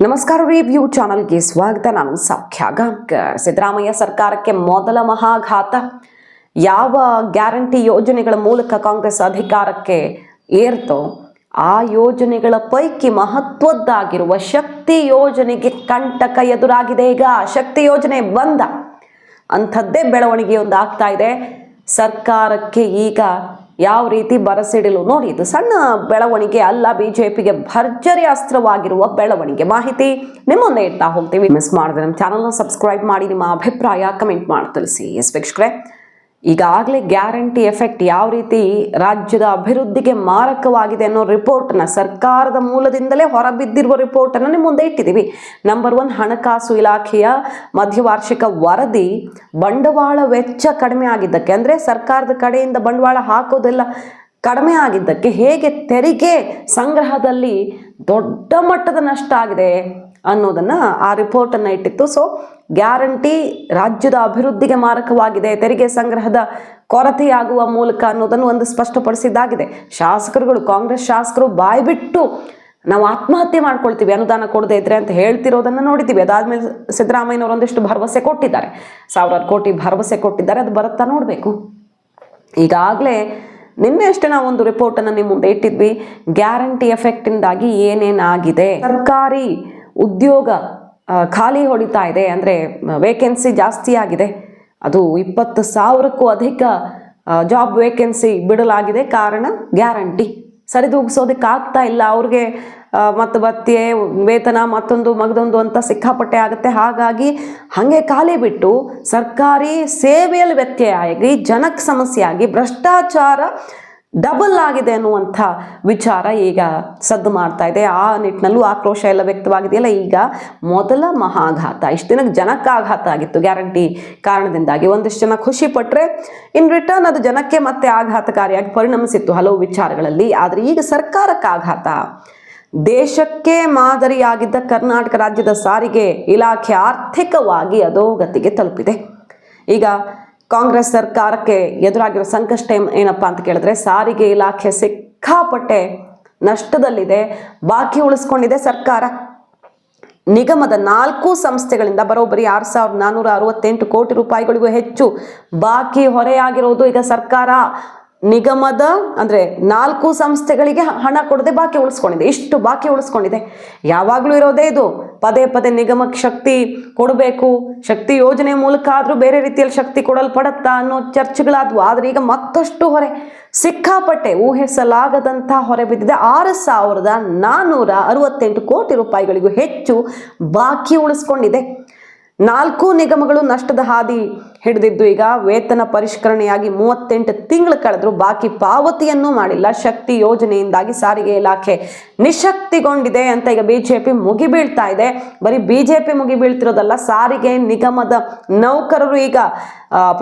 ನಮಸ್ಕಾರ. ರಿವ್ಯೂ ಚಾನಲ್ಗೆ ಸ್ವಾಗತ. ನಾನು ಸೌಖ್ಯ ಗಾಂವ್ಕರ್. ಸಿದ್ದರಾಮಯ್ಯ ಸರ್ಕಾರಕ್ಕೆ ಮೊದಲ ಮಹಾಘಾತ. ಯಾವ ಗ್ಯಾರಂಟಿ ಯೋಜನೆಗಳ ಮೂಲಕ ಕಾಂಗ್ರೆಸ್ ಅಧಿಕಾರಕ್ಕೆ ಏರ್ತೋ ಆ ಯೋಜನೆಗಳ ಪೈಕಿ ಮಹತ್ವದ್ದಾಗಿರುವ ಶಕ್ತಿ ಯೋಜನೆಗೆ ಕಂಟಕ ಎದುರಾಗಿದೆ. ಈಗ ಶಕ್ತಿ ಯೋಜನೆ ಬಂದ ಅಂಥದ್ದೇ ಬೆಳವಣಿಗೆಯೊಂದು ಆಗ್ತಾ ಇದೆ. ಸರ್ಕಾರಕ್ಕೆ ಈಗ ಯಾವ ರೀತಿ ಬರಸಿಡಿಲು ನೋಡಿ, ಇದು ಸಣ್ಣ ಬೆಳವಣಿಗೆ ಅಲ್ಲ, ಬಿಜೆಪಿಗೆ ಭರ್ಜರಿ ಅಸ್ತ್ರವಾಗಿರುವ ಬೆಳವಣಿಗೆ. ಮಾಹಿತಿ ನಿಮ್ಮ ಮುಂದೆ ಇಡ್ತಾ ಹೋಗ್ತೀವಿ. ಮಿಸ್ ಮಾಡಿದ್ರೆ ನಮ್ಮ ಚಾನಲ್ನ ಸಬ್ಸ್ಕ್ರೈಬ್ ಮಾಡಿ, ನಿಮ್ಮ ಅಭಿಪ್ರಾಯ ಕಮೆಂಟ್ ಮಾಡಿ ತಿಳಿಸಿ. ಎಸ್ ವೀಕ್ಷಕರೇ, ಈಗಾಗಲೇ ಗ್ಯಾರಂಟಿ ಎಫೆಕ್ಟ್ ಯಾವ ರೀತಿ ರಾಜ್ಯದ ಅಭಿವೃದ್ಧಿಗೆ ಮಾರಕವಾಗಿದೆ ಅನ್ನೋ ರಿಪೋರ್ಟ್ನ ಸರ್ಕಾರದ ಮೂಲದಿಂದಲೇ ಹೊರಬಿದ್ದಿರುವ ರಿಪೋರ್ಟನ್ನು ನಿಮ್ಮ ಮುಂದೆ ಇಟ್ಟಿದ್ದೀವಿ. ನಂಬರ್ 1, ಹಣಕಾಸು ಇಲಾಖೆಯ ಮಧ್ಯವಾರ್ಷಿಕ ವರದಿ ಬಂಡವಾಳ ವೆಚ್ಚ ಕಡಿಮೆ ಆಗಿದ್ದಕ್ಕೆ, ಅಂದರೆ ಸರ್ಕಾರದ ಕಡೆಯಿಂದ ಬಂಡವಾಳ ಹಾಕೋದೆಲ್ಲ ಕಡಿಮೆ ಆಗಿದ್ದಕ್ಕೆ ಹೇಗೆ ತೆರಿಗೆ ಸಂಗ್ರಹದಲ್ಲಿ ದೊಡ್ಡ ಮಟ್ಟದ ನಷ್ಟ ಆಗಿದೆ ಅನ್ನೋದನ್ನು ಆ ರಿಪೋರ್ಟನ್ನು ಇಟ್ಟಿತ್ತು. ಸೊ ಗ್ಯಾರಂಟಿ ರಾಜ್ಯದ ಅಭಿವೃದ್ಧಿಗೆ ಮಾರಕವಾಗಿದೆ, ತೆರಿಗೆ ಸಂಗ್ರಹದ ಕೊರತೆಯಾಗುವ ಮೂಲಕ ಅನ್ನೋದನ್ನು ಒಂದು ಸ್ಪಷ್ಟಪಡಿಸಿದ್ದಾಗಿದೆ. ಶಾಸಕರುಗಳು, ಕಾಂಗ್ರೆಸ್ ಶಾಸಕರು ಬಾಯ್ಬಿಟ್ಟು ನಾವು ಆತ್ಮಹತ್ಯೆ ಮಾಡ್ಕೊಳ್ತೀವಿ ಅನುದಾನ ಕೊಡದೇ ಇದ್ರೆ ಅಂತ ಹೇಳ್ತಿರೋದನ್ನು ನೋಡಿದ್ದೀವಿ. ಅದಾದ್ಮೇಲೆ ಸಿದ್ದರಾಮಯ್ಯನವರು ಒಂದಿಷ್ಟು ಭರವಸೆ ಕೊಟ್ಟಿದ್ದಾರೆ, 1000 ಕೋಟಿ ಭರವಸೆ ಕೊಟ್ಟಿದ್ದಾರೆ. ಅದು ಬರುತ್ತಾ ನೋಡಬೇಕು. ಈಗಾಗಲೇ ನಿನ್ನೆ ಅಷ್ಟೇ ನಾವು ಒಂದು ರಿಪೋರ್ಟನ್ನು ನಿಮ್ಮ ಮುಂದೆ ಇಟ್ಟಿದ್ವಿ. ಗ್ಯಾರಂಟಿ ಎಫೆಕ್ಟಿಂದಾಗಿ ಏನೇನಾಗಿದೆ, ಸರ್ಕಾರಿ ಉದ್ಯೋಗ ಖಾಲಿ ಹೊಡಿತಾ ಇದೆ, ಅಂದರೆ ವೇಕೆನ್ಸಿ ಜಾಸ್ತಿ ಆಗಿದೆ. ಅದು 20,000ಕ್ಕೂ ಅಧಿಕ ಜಾಬ್ ವೇಕೆನ್ಸಿ ಬಿಡಲಾಗಿದೆ. ಕಾರಣ ಗ್ಯಾರಂಟಿ ಸರಿದೂಗಿಸೋದಕ್ಕೆ ಆಗ್ತಾ ಇಲ್ಲ. ಅವ್ರಿಗೆ ಮತ್ತು ಭತ್ಯೆ, ವೇತನ, ಮತ್ತೊಂದು ಮಗದೊಂದು ಅಂತ ಸಿಕ್ಕಾಪಟ್ಟೆ ಆಗುತ್ತೆ. ಹಾಗಾಗಿ ಹಾಗೆ ಖಾಲಿ ಬಿಟ್ಟು ಸರ್ಕಾರಿ ಸೇವೆಯಲ್ಲಿ ವ್ಯತ್ಯಯ ಆಗಿ ಜನಕ್ಕೆ ಸಮಸ್ಯೆ ಆಗಿ ಭ್ರಷ್ಟಾಚಾರ ಡಬಲ್ ಆಗಿದೆ ಅನ್ನುವಂಥ ವಿಚಾರ ಈಗ ಸದ್ದು ಮಾಡ್ತಾ ಇದೆ. ಆ ನಿಟ್ಟಿನಲ್ಲೂ ಆಕ್ರೋಶ ಎಲ್ಲ ವ್ಯಕ್ತವಾಗಿದೆಯಲ್ಲ. ಈಗ ಮೊದಲ ಮಹಾಘಾತ. ಇಷ್ಟು ದಿನಕ್ಕೆ ಜನಕ್ಕೆ ಆಘಾತ ಆಗಿತ್ತು ಗ್ಯಾರಂಟಿ ಕಾರಣದಿಂದಾಗಿ. ಒಂದಿಷ್ಟು ಜನ ಖುಷಿ ಪಟ್ಟರೆ ಇನ್ ರಿಟರ್ನ್ ಅದು ಜನಕ್ಕೆ ಮತ್ತೆ ಆಘಾತಕಾರಿಯಾಗಿ ಪರಿಣಮಿಸಿತ್ತು ಹಲವು ವಿಚಾರಗಳಲ್ಲಿ. ಆದರೆ ಈಗ ಸರ್ಕಾರಕ್ಕೆ ಆಘಾತ. ದೇಶಕ್ಕೆ ಮಾದರಿಯಾಗಿದ್ದ ಕರ್ನಾಟಕ ರಾಜ್ಯದ ಸಾರಿಗೆ ಇಲಾಖೆ ಆರ್ಥಿಕವಾಗಿ ಅಧೋಗತಿಗೆ ತಲುಪಿದೆ. ಈಗ ಕಾಂಗ್ರೆಸ್ ಸರ್ಕಾರಕ್ಕೆ ಎದುರಾಗಿರೋ ಸಂಕಷ್ಟ ಏನಪ್ಪಾ ಅಂತ ಕೇಳಿದ್ರೆ, ಸಾರಿಗೆ ಇಲಾಖೆ ಸಿಕ್ಕಾಪಟ್ಟೆ ನಷ್ಟದಲ್ಲಿದೆ, ಬಾಕಿ ಉಳಿಸ್ಕೊಂಡಿದೆ ಸರ್ಕಾರ. ನಿಗಮದ 4 ಸಂಸ್ಥೆಗಳಿಂದ ಬರೋಬ್ಬರಿ 6,468 ಕೋಟಿ ರೂಪಾಯಿಗಳಿಗೂ ಹೆಚ್ಚು ಬಾಕಿ ಹೊರೆಯಾಗಿರೋದು ಈಗ ಸರ್ಕಾರ. ನಿಗಮದ ಅಂದರೆ 4 ಸಂಸ್ಥೆಗಳಿಗೆ ಹಣ ಕೊಡದೆ ಬಾಕಿ ಉಳಿಸ್ಕೊಂಡಿದೆ. ಇಷ್ಟು ಬಾಕಿ ಉಳಿಸ್ಕೊಂಡಿದೆ. ಯಾವಾಗಲೂ ಇರೋದೇ ಇದು, ಪದೇ ಪದೇ ನಿಗಮಕ್ಕೆ ಶಕ್ತಿ ಕೊಡಬೇಕು, ಶಕ್ತಿ ಯೋಜನೆ ಮೂಲಕ ಆದರೂ ಬೇರೆ ರೀತಿಯಲ್ಲಿ ಶಕ್ತಿ ಕೊಡಲ್ಪಡತ್ತಾ ಅನ್ನೋ ಚರ್ಚೆಗಳಾದವು. ಆದರೆ ಈಗ ಮತ್ತಷ್ಟು ಹೊರೆ, ಸಿಕ್ಕಾಪಟ್ಟೆ ಊಹಿಸಲಾಗದಂಥ ಹೊರೆ ಬಿದ್ದಿದೆ. 6,468 ಕೋಟಿ ರೂಪಾಯಿಗಳಿಗೂ ಹೆಚ್ಚು ಬಾಕಿ ಉಳಿಸ್ಕೊಂಡಿದೆ. 4 ನಿಗಮಗಳು ನಷ್ಟದ ಹಾದಿ ಹಿಡಿದಿದ್ದು. ಈಗ ವೇತನ ಪರಿಷ್ಕರಣೆಯಾಗಿ 38 ತಿಂಗಳು ಕಳೆದ್ರು ಬಾಕಿ ಪಾವತಿಯನ್ನೂ ಮಾಡಿಲ್ಲ. ಶಕ್ತಿ ಯೋಜನೆಯಿಂದಾಗಿ ಸಾರಿಗೆ ಇಲಾಖೆ ನಿಶಕ್ತಿಗೊಂಡಿದೆ ಅಂತ ಈಗ ಬಿಜೆಪಿ ಮುಗಿಬೀಳ್ತಾ ಇದೆ. ಬರೀ ಬಿಜೆಪಿ ಮುಗಿಬೀಳ್ತಿರೋದಲ್ಲ, ಸಾರಿಗೆ ನಿಗಮದ ನೌಕರರು ಈಗ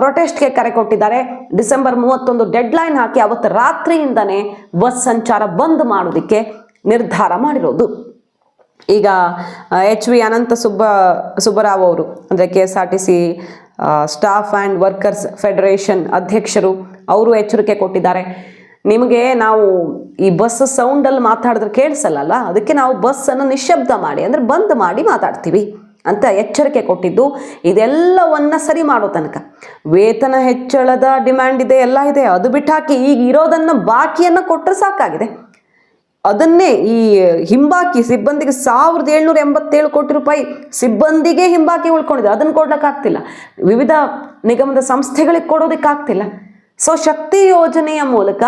ಪ್ರೊಟೆಸ್ಟ್ಗೆ ಕರೆ ಕೊಟ್ಟಿದ್ದಾರೆ. ಡಿಸೆಂಬರ್ 31 ಡೆಡ್ಲೈನ್ ಹಾಕಿ ಅವತ್ತು ರಾತ್ರಿಯಿಂದನೇ ಬಸ್ ಸಂಚಾರ ಬಂದ್ ಮಾಡೋದಕ್ಕೆ ನಿರ್ಧಾರ ಮಾಡಿರೋದು. ಈಗ HV ಅನಂತ ಸುಬ್ಬರಾವ್ ಅವರು, ಅಂದರೆ KSRTC staff and workers federation ಅಧ್ಯಕ್ಷರು, ಅವರು ಎಚ್ಚರಿಕೆ ಕೊಟ್ಟಿದ್ದಾರೆ. ನಿಮಗೆ ನಾವು ಈ ಬಸ್ ಸೌಂಡಲ್ಲಿ ಮಾತಾಡಿದ್ರೆ ಕೇಳಿಸಲ್ಲ, ಅದಕ್ಕೆ ನಾವು ಬಸ್ಸನ್ನು ನಿಶ್ಶಬ್ದ ಮಾಡಿ, ಅಂದರೆ ಬಂದ್ ಮಾಡಿ ಮಾತಾಡ್ತೀವಿ ಅಂತ ಎಚ್ಚರಿಕೆ ಕೊಟ್ಟಿದ್ದು. ಇದೆಲ್ಲವನ್ನ ಸರಿ ಮಾಡೋ ತನಕ ವೇತನ ಹೆಚ್ಚಳದ ಡಿಮ್ಯಾಂಡ್ ಇದೆ, ಎಲ್ಲ ಇದೆ, ಅದು ಬಿಟ್ಟಾಕಿ ಈಗ ಇರೋದನ್ನು ಬಾಕಿಯನ್ನು ಕೊಟ್ಟರೆ ಸಾಕಾಗಿದೆ. ಅದನ್ನೇ ಈ ಹಿಂಬಾಕಿ ಸಿಬ್ಬಂದಿಗೆ 1,787 ಕೋಟಿ ರೂಪಾಯಿ ಸಿಬ್ಬಂದಿಗೆ ಹಿಂಬಾಕಿ ಉಳ್ಕೊಂಡಿದೆ. ಅದನ್ನು ಕೊಡ್ಲಿಕ್ಕಾಗ್ತಿಲ್ಲ, ವಿವಿಧ ನಿಗಮದ ಸಂಸ್ಥೆಗಳಿಗೆ ಕೊಡೋದಕ್ಕಾಗ್ತಿಲ್ಲ. ಸೊ ಶಕ್ತಿ ಯೋಜನೆಯ ಮೂಲಕ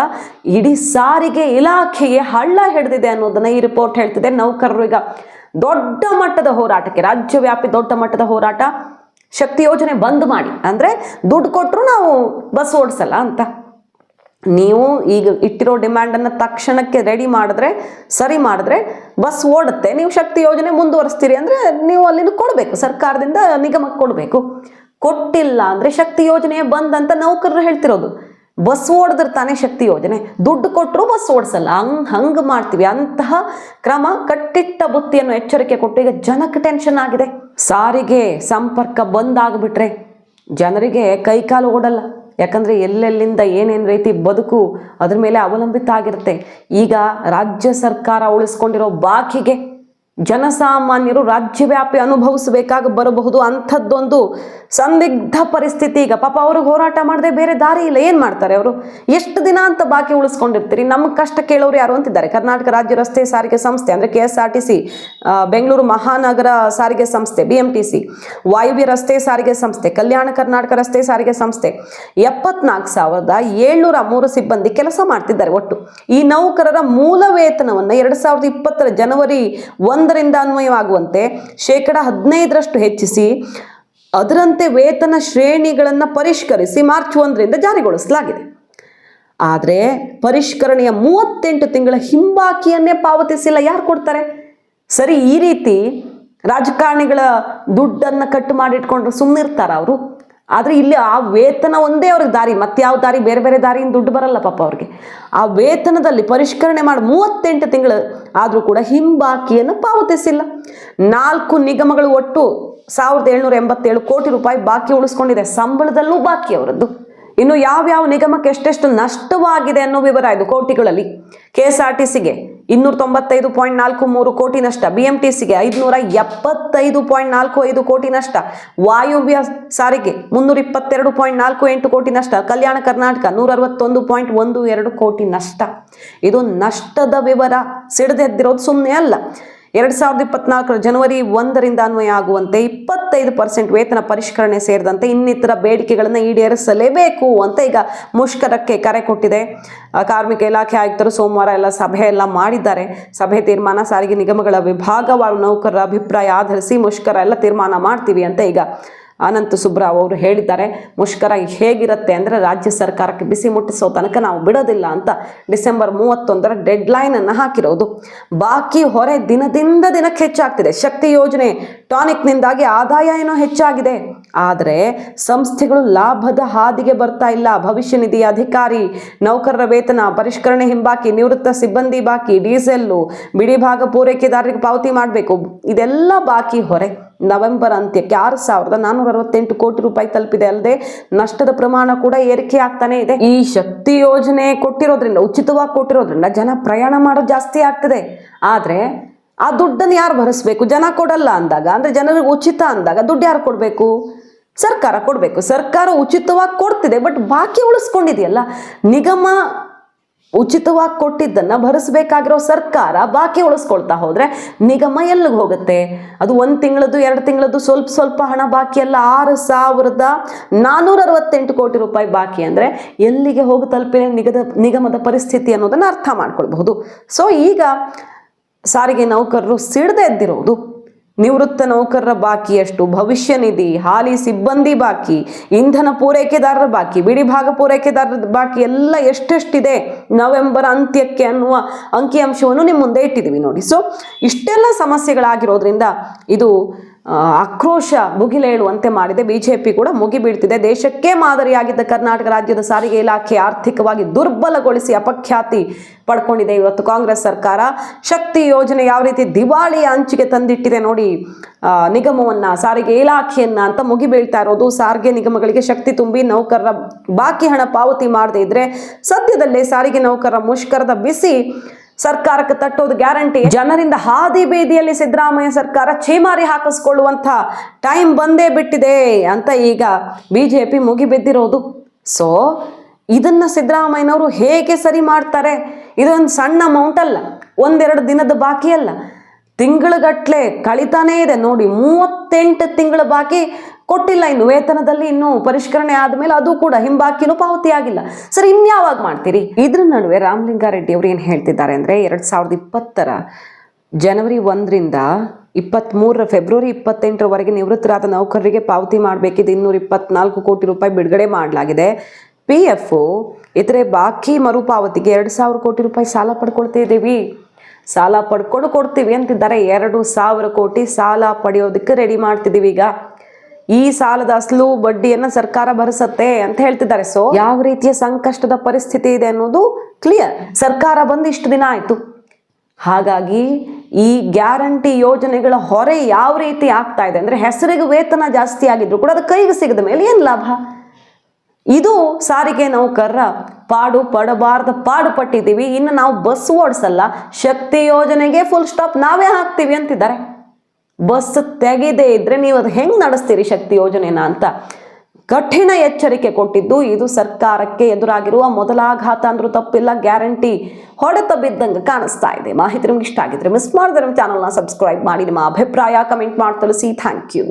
ಇಡೀ ಸಾರಿಗೆ ಇಲಾಖೆಗೆ ಹಳ್ಳ ಹಿಡಿದಿದೆ ಅನ್ನೋದನ್ನ ಈ ರಿಪೋರ್ಟ್ ಹೇಳ್ತಿದೆ. ನೌಕರರು ಈಗ ದೊಡ್ಡ ಮಟ್ಟದ ಹೋರಾಟಕ್ಕೆ, ರಾಜ್ಯವ್ಯಾಪಿ ದೊಡ್ಡ ಮಟ್ಟದ ಹೋರಾಟ. ಶಕ್ತಿ ಯೋಜನೆ ಬಂದ್ ಮಾಡಿ, ಅಂದರೆ ದುಡ್ಡು ಕೊಟ್ಟರು ನಾವು ಬಸ್ ಓಡಿಸಲ್ಲ ಅಂತ. ನೀವು ಈಗ ಇಟ್ಟಿರೋ ಡಿಮ್ಯಾಂಡನ್ನು ತಕ್ಷಣಕ್ಕೆ ರೆಡಿ ಮಾಡಿದ್ರೆ, ಸರಿ ಮಾಡಿದ್ರೆ ಬಸ್ ಓಡುತ್ತೆ. ನೀವು ಶಕ್ತಿ ಯೋಜನೆ ಮುಂದುವರಿಸ್ತೀರಿ ಅಂದರೆ ನೀವು ಅಲ್ಲಿಂದ ಕೊಡಬೇಕು, ಸರ್ಕಾರದಿಂದ ನಿಗಮಕ್ಕೆ ಕೊಡಬೇಕು. ಕೊಟ್ಟಿಲ್ಲ ಅಂದರೆ ಶಕ್ತಿ ಯೋಜನೆ ಬಂದ್ ಅಂತ ನೌಕರರು ಹೇಳ್ತಿರೋದು. ಬಸ್ ಓಡಿದ್ರೆ ತಾನೇ ಶಕ್ತಿ ಯೋಜನೆ, ದುಡ್ಡು ಕೊಟ್ಟರು ಬಸ್ ಓಡಿಸಲ್ಲ, ಹಂಗೆ ಮಾಡ್ತೀವಿ. ಅಂತಹ ಕ್ರಮ ಕಟ್ಟಿಟ್ಟ ಬುತ್ತಿಯನ್ನು ಎಚ್ಚರಿಕೆ ಕೊಟ್ಟು ಈಗ ಜನಕ್ಕೆ ಟೆನ್ಷನ್ ಆಗಿದೆ. ಸಾರಿಗೆ ಸಂಪರ್ಕ ಬಂದ್ ಆಗಿಬಿಟ್ರೆ ಜನರಿಗೆ ಕೈಕಾಲು ಓಡಲ್ಲ. ಯಾಕಂದರೆ ಎಲ್ಲೆಲ್ಲಿಂದ ಏನೇನು ರೀತಿ ಬದುಕು ಅದ್ರ ಮೇಲೆ ಅವಲಂಬಿತ ಆಗಿರುತ್ತೆ. ಈಗ ರಾಜ್ಯ ಸರ್ಕಾರ ಉಳಿಸ್ಕೊಂಡಿರೋ ಬಾಕಿಗೆ ಜನಸಾಮಾನ್ಯರು ರಾಜ್ಯವ್ಯಾಪಿ ಅನುಭವಿಸಬೇಕಾಗಿ ಬರಬಹುದು ಅಂಥದ್ದೊಂದು ಸಂದಿಗ್ಧ ಪರಿಸ್ಥಿತಿ. ಈಗ ಪಾಪ ಅವ್ರಿಗೆ ಹೋರಾಟ ಮಾಡದೆ ಬೇರೆ ದಾರಿ ಇಲ್ಲ. ಏನು ಮಾಡ್ತಾರೆ ಅವರು? ಎಷ್ಟು ದಿನ ಅಂತ ಬಾಕಿ ಉಳಿಸ್ಕೊಂಡಿರ್ತೀರಿ? ನಮ್ಮ ಕಷ್ಟ ಕೇಳೋರು ಯಾರು ಅಂತಿದ್ದಾರೆ. ಕರ್ನಾಟಕ ರಾಜ್ಯ ರಸ್ತೆ ಸಾರಿಗೆ ಸಂಸ್ಥೆ ಅಂದರೆ KSRTC, ಬೆಂಗಳೂರು ಮಹಾನಗರ ಸಾರಿಗೆ ಸಂಸ್ಥೆ BMTC, ವಾಯುವ್ಯ ರಸ್ತೆ ಸಾರಿಗೆ ಸಂಸ್ಥೆ, ಕಲ್ಯಾಣ ಕರ್ನಾಟಕ ರಸ್ತೆ ಸಾರಿಗೆ ಸಂಸ್ಥೆ 74,703 ಸಿಬ್ಬಂದಿ ಕೆಲಸ ಮಾಡ್ತಿದ್ದಾರೆ. ಒಟ್ಟು ಈ ನೌಕರರ ಮೂಲ ವೇತನವನ್ನು 2020 ಜನವರಿ 1ರಿಂದ ಅನ್ವಯವಾಗುವಂತೆ 15% ಹೆಚ್ಚಿಸಿ ಅದರಂತೆ ವೇತನ ಶ್ರೇಣಿಗಳನ್ನು ಪರಿಷ್ಕರಿಸಿ ಮಾರ್ಚ್ 1ರಿಂದ ಜಾರಿಗೊಳಿಸಲಾಗಿದೆ. ಆದರೆ ಪರಿಷ್ಕರಣೆಯ 38 ತಿಂಗಳ ಹಿಂಬಾಕಿಯನ್ನೇ ಪಾವತಿಸಿಲ್ಲ. ಯಾರು ಕೊಡ್ತಾರೆ? ಸರಿ, ಈ ರೀತಿ ರಾಜಕಾರಣಿಗಳ ದುಡ್ಡನ್ನು ಕಟ್ಟು ಮಾಡಿಟ್ಕೊಂಡ್ರೆ ಸುಮ್ಮನಿರ್ತಾರ ಅವರು? ಆದರೆ ಇಲ್ಲಿ ಆ ವೇತನ ಒಂದೇ ಅವ್ರಿಗೆ ದಾರಿ, ಮತ್ತಾವ ದಾರಿ, ಬೇರೆ ಬೇರೆ ದಾರಿಯಿಂದ ದುಡ್ಡು ಬರಲ್ಲ ಪಾಪ ಅವ್ರಿಗೆ. ಆ ವೇತನದಲ್ಲಿ ಪರಿಷ್ಕರಣೆ ಮಾಡಿ 38 ತಿಂಗಳು ಆದರೂ ಕೂಡ ಹಿಂಬಾಕಿಯನ್ನು ಪಾವತಿಸಿಲ್ಲ. 4 ನಿಗಮಗಳು ಒಟ್ಟು 1,787 ಕೋಟಿ ರೂಪಾಯಿ ಬಾಕಿ ಉಳಿಸ್ಕೊಂಡಿದೆ. ಸಂಬಳದಲ್ಲೂ ಬಾಕಿ ಅವರದ್ದು. ಇನ್ನು ಯಾವ್ಯಾವ ನಿಗಮಕ್ಕೆ ಎಷ್ಟೆಷ್ಟು ನಷ್ಟವಾಗಿದೆ ಅನ್ನೋ ವಿವರ ಇದು ಕೋಟಿಗಳಲ್ಲಿ. KSRTCಗೆ 295.43 ಕೋಟಿ ನಷ್ಟ, BMTCಗೆ 575.45 ಕೋಟಿ ನಷ್ಟ, ವಾಯುವ್ಯ ಸಾರಿಗೆ 322.48 ಕೋಟಿ ನಷ್ಟ, ಕಲ್ಯಾಣ ಕರ್ನಾಟಕ 161.12 ಕೋಟಿ ನಷ್ಟ. ಇದು ನಷ್ಟದ ವಿವರ. ಸಿಡಿದೆದ್ದಿರೋದು ಸುಮ್ಮನೆ ಅಲ್ಲ. 2024 ಜನವರಿ 1ರಿಂದ ಅನ್ವಯ ಆಗುವಂತೆ 25% ವೇತನ ಪರಿಷ್ಕರಣೆ ಸೇರಿದಂತೆ ಇನ್ನಿತರ ಬೇಡಿಕೆಗಳನ್ನು ಈಡೇರಿಸಲೇಬೇಕು ಅಂತ ಈಗ ಮುಷ್ಕರಕ್ಕೆ ಕರೆ ಕೊಟ್ಟಿದೆ. ಕಾರ್ಮಿಕ ಇಲಾಖೆ ಆಯುಕ್ತರು ಸೋಮವಾರ ಸಭೆ ಮಾಡಿದ್ದಾರೆ. ಸಭೆ ತೀರ್ಮಾನ ಸಾರಿಗೆ ನಿಗಮಗಳ ವಿಭಾಗವಾರು ನೌಕರರ ಅಭಿಪ್ರಾಯ ಆಧರಿಸಿ ಮುಷ್ಕರ ತೀರ್ಮಾನ ಮಾಡ್ತೀವಿ ಅಂತ ಈಗ ಅನಂತ ಸುಬ್ರಾವ್ ಅವರು ಹೇಳಿದ್ದಾರೆ. ಮುಷ್ಕರ ಹೇಗಿರುತ್ತೆ ಅಂದರೆ ರಾಜ್ಯ ಸರ್ಕಾರಕ್ಕೆ ಬಿಸಿ ಮುಟ್ಟಿಸೋ ತನಕ ನಾವು ಬಿಡೋದಿಲ್ಲ ಅಂತ ಡಿಸೆಂಬರ್ 31ರ ಡೆಡ್ಲೈನ್ ಅನ್ನು ಹಾಕಿರೋದು. ಬಾಕಿ ಹೊರೆ ದಿನದಿಂದ ದಿನಕ್ಕೆ ಹೆಚ್ಚಾಗ್ತಿದೆ. ಶಕ್ತಿ ಯೋಜನೆ ಟಾನಿಕ್ನಿಂದಾಗಿ ಆದಾಯ ಏನೋ ಹೆಚ್ಚಾಗಿದೆ, ಆದರೆ ಸಂಸ್ಥೆಗಳು ಲಾಭದ ಹಾದಿಗೆ ಬರ್ತಾ ಇಲ್ಲ. ಭವಿಷ್ಯ ನಿಧಿ ಅಧಿಕಾರಿ ನೌಕರರ ವೇತನ ಪರಿಷ್ಕರಣೆ ಹಿಂಬಾಕಿ, ನಿವೃತ್ತ ಸಿಬ್ಬಂದಿ ಬಾಕಿ, ಡೀಸೆಲ್ಲು, ಬಿಡಿ ಭಾಗ ಪೂರೈಕೆದಾರರಿಗೆ ಪಾವತಿ ಮಾಡಬೇಕು. ಇದೆಲ್ಲ ಬಾಕಿ ಹೊರೆ ನವೆಂಬರ್ ಅಂತ್ಯಕ್ಕೆ 6,468 ಕೋಟಿ ರೂಪಾಯಿ ತಲುಪಿದೆ. ಅಲ್ಲದೆ ನಷ್ಟದ ಪ್ರಮಾಣ ಕೂಡ ಏರಿಕೆ ಆಗ್ತಾನೆ ಇದೆ. ಈ ಶಕ್ತಿ ಯೋಜನೆ ಕೊಟ್ಟಿರೋದ್ರಿಂದ, ಉಚಿತವಾಗಿ ಕೊಟ್ಟಿರೋದ್ರಿಂದ ಜನ ಪ್ರಯಾಣ ಮಾಡೋದು ಜಾಸ್ತಿ ಆಗ್ತದೆ. ಆದರೆ ಆ ದುಡ್ಡನ್ನು ಯಾರು ಭರಿಸ್ಬೇಕು? ಜನ ಕೊಡಲ್ಲ ಅಂದಾಗ, ಅಂದರೆ ಜನರಿಗೆ ಉಚಿತ ಅಂದಾಗ ದುಡ್ಡು ಯಾರು ಕೊಡಬೇಕು? ಸರ್ಕಾರ ಕೊಡಬೇಕು. ಸರ್ಕಾರ ಉಚಿತವಾಗಿ ಕೊಡ್ತಿದೆ, ಬಟ್ ಬಾಕಿ ಉಳಿಸ್ಕೊಂಡಿದೆಯಲ್ಲ. ನಿಗಮ ಉಚಿತವಾಗಿ ಕೊಟ್ಟಿದ್ದನ್ನು ಭರಿಸಬೇಕಾಗಿರೋ ಸರ್ಕಾರ ಬಾಕಿ ಉಳಿಸ್ಕೊಳ್ತಾ ಹೋದರೆ ನಿಗಮ ಎಲ್ಲಿಗೆ ಹೋಗುತ್ತೆ? ಅದು 1 ತಿಂಗಳದ್ದು 2 ತಿಂಗಳದ್ದು ಸ್ವಲ್ಪ ಹಣ ಬಾಕಿ ಅಲ್ಲ. 6,468 ಕೋಟಿ ರೂಪಾಯಿ ಬಾಕಿ ಅಂದರೆ ಎಲ್ಲಿಗೆ ಹೋಗಿ ತಲುಪಿದೆ ನಿಗಮದ ಪರಿಸ್ಥಿತಿ ಅನ್ನೋದನ್ನು ಅರ್ಥ ಮಾಡ್ಕೊಳ್ಬಹುದು. ಸೊ ಈಗ ಸಾರಿಗೆ ನೌಕರರು ಸಿಡಿದೆದ್ದಿರೋದು. ನಿವೃತ್ತ ನೌಕರರ ಬಾಕಿ ಎಷ್ಟು, ಭವಿಷ್ಯ ನಿಧಿ, ಹಾಲಿ ಸಿಬ್ಬಂದಿ ಬಾಕಿ, ಇಂಧನ ಪೂರೈಕೆದಾರರ ಬಾಕಿ, ಬಿಡಿ ಭಾಗ ಪೂರೈಕೆದಾರರ ಬಾಕಿ ಎಲ್ಲ ಎಷ್ಟೆಷ್ಟಿದೆ ನವೆಂಬರ್ ಅಂತ್ಯಕ್ಕೆ ಅನ್ನುವ ಅಂಕಿಅಂಶವನ್ನು ನಿಮ್ಮ ಮುಂದೆ ಇಟ್ಟಿದ್ದೀವಿ ನೋಡಿ. ಸೊ ಇಷ್ಟೆಲ್ಲ ಸಮಸ್ಯೆಗಳಾಗಿರೋದ್ರಿಂದ ಇದು ಆಕ್ರೋಶ ಭುಗಿಲೇಳುವಂತೆ ಮಾಡಿದೆ. BJP ಕೂಡ ಮುಗಿಬೀಳ್ತಿದೆ. ದೇಶಕ್ಕೆ ಮಾದರಿಯಾಗಿದ್ದ ಕರ್ನಾಟಕ ರಾಜ್ಯದ ಸಾರಿಗೆ ಇಲಾಖೆ ಆರ್ಥಿಕವಾಗಿ ದುರ್ಬಲಗೊಳಿಸಿ ಅಪಖ್ಯಾತಿ ಪಡ್ಕೊಂಡಿದೆ ಇವತ್ತು ಕಾಂಗ್ರೆಸ್ ಸರ್ಕಾರ. ಶಕ್ತಿ ಯೋಜನೆ ಯಾವ ರೀತಿ ದಿವಾಳಿಯ ಅಂಚಿಗೆ ತಂದಿಟ್ಟಿದೆ ನೋಡಿ ನಿಗಮವನ್ನ, ಸಾರಿಗೆ ಇಲಾಖೆಯನ್ನ ಅಂತ ಮುಗಿಬೀಳ್ತಾ ಇರೋದು. ಸಾರಿಗೆ ನಿಗಮಗಳಿಗೆ ಶಕ್ತಿ ತುಂಬಿ ನೌಕರರ ಬಾಕಿ ಹಣ ಪಾವತಿ ಮಾಡದೇ ಇದ್ರೆ ಸದ್ಯದಲ್ಲೇ ಸಾರಿಗೆ ನೌಕರರ ಮುಷ್ಕರದ ಬಿಸಿ ಸರ್ಕಾರಕ್ಕೆ ತಟ್ಟೋದು ಗ್ಯಾರಂಟಿ. ಜನರಿಂದ ಹಾದಿ ಬೀದಿಯಲ್ಲಿ ಸಿದ್ದರಾಮಯ್ಯ ಸರ್ಕಾರ ಛೇಮಾರಿ ಹಾಕಿಸ್ಕೊಳ್ಳುವಂಥ ಟೈಮ್ ಬಂದೇ ಬಿಟ್ಟಿದೆ ಅಂತ ಈಗ BJP ಮುಗಿಬಿದ್ದಿರೋದು. ಸೊ ಇದನ್ನು ಸಿದ್ದರಾಮಯ್ಯನವರು ಹೇಗೆ ಸರಿ ಮಾಡ್ತಾರೆ? ಇದೊಂದು ಸಣ್ಣ ಅಮೌಂಟ್ ಅಲ್ಲ, 1-2 ದಿನದ ಬಾಕಿ ಅಲ್ಲ, ತಿಂಗಳುಗಟ್ಟಲೆ ಕಳಿತಾನೇ ಇದೆ ನೋಡಿ. 38 ತಿಂಗಳ ಬಾಕಿ ಕೊಟ್ಟಿಲ್ಲ. ಇನ್ನು ವೇತನದಲ್ಲಿ ಇನ್ನೂ ಪರಿಷ್ಕರಣೆ ಆದಮೇಲೆ ಅದು ಕೂಡ ಹಿಂಬಾಕಿನೂ ಪಾವತಿ ಆಗಿಲ್ಲ. ಸರಿ, ಇನ್ಯಾವಾಗ ಮಾಡ್ತೀರಿ? ಇದ್ರ ನಡುವೆ ರಾಮಲಿಂಗಾರೆಡ್ಡಿ ಅವರು ಏನು ಹೇಳ್ತಿದ್ದಾರೆ ಅಂದರೆ 2020ರ ಜನವರಿ 1ರಿಂದ 23 ಫೆಬ್ರವರಿ 28ರವರೆಗೆ ನಿವೃತ್ತರಾದ ನೌಕರರಿಗೆ ಪಾವತಿ ಮಾಡಬೇಕಿದ್ದು 224 ಕೋಟಿ ರೂಪಾಯಿ ಬಿಡುಗಡೆ ಮಾಡಲಾಗಿದೆ. PF ಇತರೆ ಬಾಕಿ ಮರುಪಾವತಿಗೆ 2,000 ಕೋಟಿ ರೂಪಾಯಿ ಸಾಲ ಪಡ್ಕೊಳ್ತಿದ್ದೀವಿ, ಸಾಲ ಪಡ್ಕೊಂಡು ಕೊಡ್ತೀವಿ ಅಂತಿದ್ದಾರೆ. 2,000 ಕೋಟಿ ಸಾಲ ಪಡೆಯೋದಕ್ಕೆ ರೆಡಿ ಮಾಡ್ತಿದ್ದೀವಿ. ಈಗ ಈ ಸಾಲದ ಅಸಲು ಬಡ್ಡಿಯನ್ನು ಸರ್ಕಾರ ಭರಿಸತ್ತೆ ಅಂತ ಹೇಳ್ತಿದ್ದಾರೆ. ಸೊ ಯಾವ ರೀತಿಯ ಸಂಕಷ್ಟದ ಪರಿಸ್ಥಿತಿ ಇದೆ ಅನ್ನೋದು ಕ್ಲಿಯರ್. ಸರ್ಕಾರ ಬಂದು ಇಷ್ಟು ದಿನ ಆಯಿತು. ಹಾಗಾಗಿ ಈ ಗ್ಯಾರಂಟಿ ಯೋಜನೆಗಳ ಹೊರೆ ಯಾವ ರೀತಿ ಆಗ್ತಾ ಇದೆ ಅಂದರೆ, ಹೆಸರಿಗೆ ವೇತನ ಜಾಸ್ತಿ ಆಗಿದ್ರು ಕೂಡ ಅದು ಕೈಗೆ ಸಿಗದ ಮೇಲೆ ಏನು ಲಾಭ? ಇದು ಸಾರಿಗೆ ನೌಕರರ ಪಾಡು ಪಾಡು ಪಟ್ಟಿದ್ದೀವಿ, ಇನ್ನು ನಾವು ಬಸ್ ಓಡಿಸಲ್ಲ, ಶಕ್ತಿ ಯೋಜನೆಗೆ ಫುಲ್ ಸ್ಟಾಪ್ ನಾವೇ ಹಾಕ್ತೀವಿ ಅಂತಿದ್ದಾರೆ. ಬಸ್ ತೆಗೆದೇ ಇದ್ರೆ ನೀವು ಅದು ಹೆಂಗೆ ನಡೆಸ್ತೀರಿ ಶಕ್ತಿ ಯೋಜನೆನ ಅಂತ ಕಠಿಣ ಎಚ್ಚರಿಕೆ ಕೊಟ್ಟಿದ್ದು. ಇದು ಸರ್ಕಾರಕ್ಕೆ ಎದುರಾಗಿರುವ ಮೊದಲ ಆಘಾತ ಅಂದ್ರೂ ತಪ್ಪಿಲ್ಲ. ಗ್ಯಾರಂಟಿ ಹೊಡೆತ ಬಿದ್ದಂಗೆ ಕಾಣಿಸ್ತಾ ಇದೆ. ಮಾಹಿತಿ ನಿಮ್ಗೆ ಇಷ್ಟ ಆಗಿದ್ರೆ ಮಿಸ್ ಮಾಡಿದ್ರೆ ನಮ್ಮ ಚಾನಲ್ನ ಸಬ್ಸ್ಕ್ರೈಬ್ ಮಾಡಿ, ನಿಮ್ಮ ಅಭಿಪ್ರಾಯ ಕಮೆಂಟ್ ಮಾಡಿ ತಿಳಿಸಿ. Thank you.